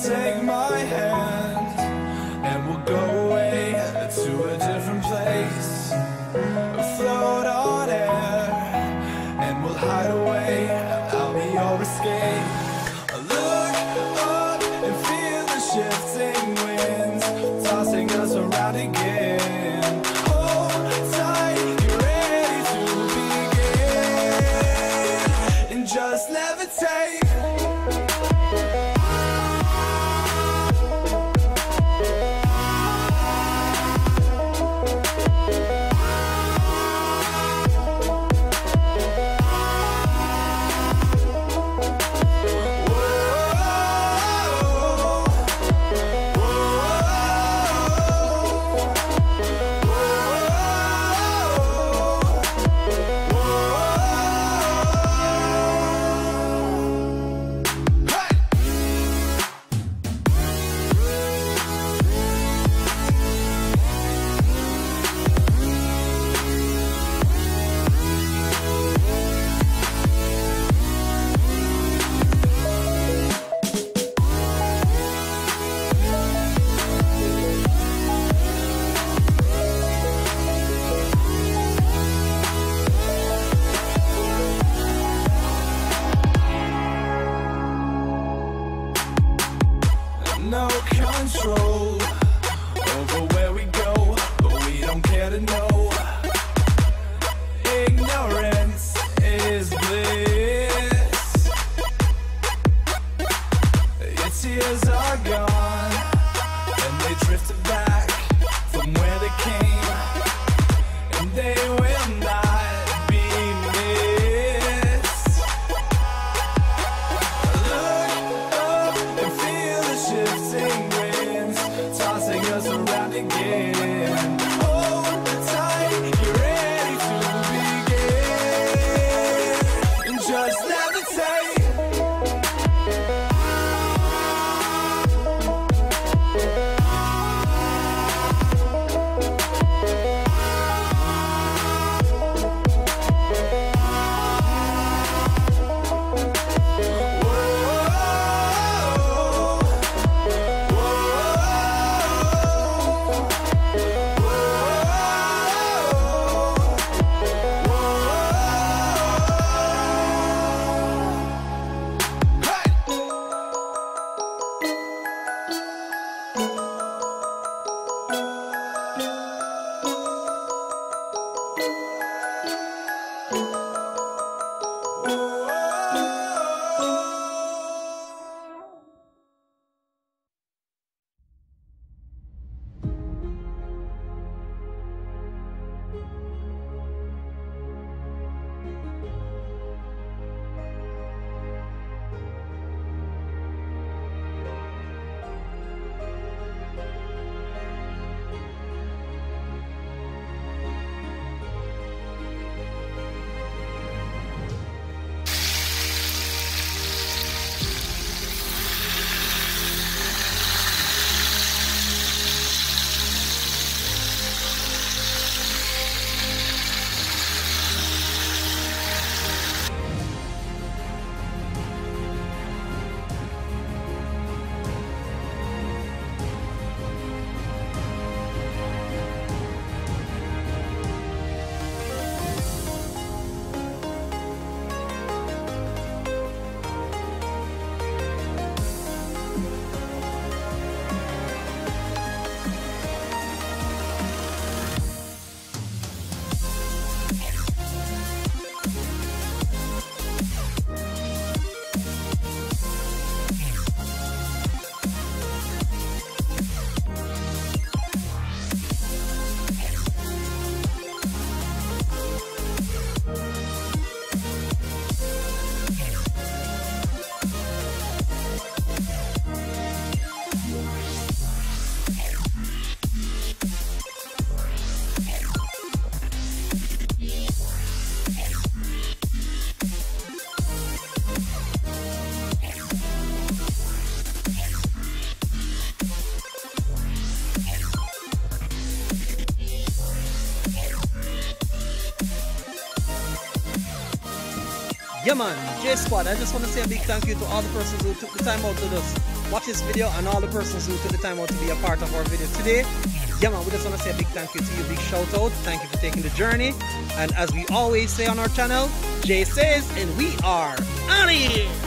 take my hand and we'll go away to a different place. Float on air and we'll hide away. I'll be your escape. Look up and feel the shifting winds tossing us around again. Hold tight, get ready to begin and just levitate. No control over where we go, but we don't care to know. Ignorance is bliss. Your tears are gone, and they drifted back from where they came, and they will not be missed. Look up and feel the shifting winds tossing us around again. Hold tight, get ready to begin and just levitate. Yeah man, J Squad, I just want to say a big thank you to all the persons who took the time out to just watch this video and all the persons who took the time out to be a part of our video today. Yeah man, we just want to say a big thank you to you, big shout out. Thank you for taking the journey. And as we always say on our channel, Jay says, and we are out of here.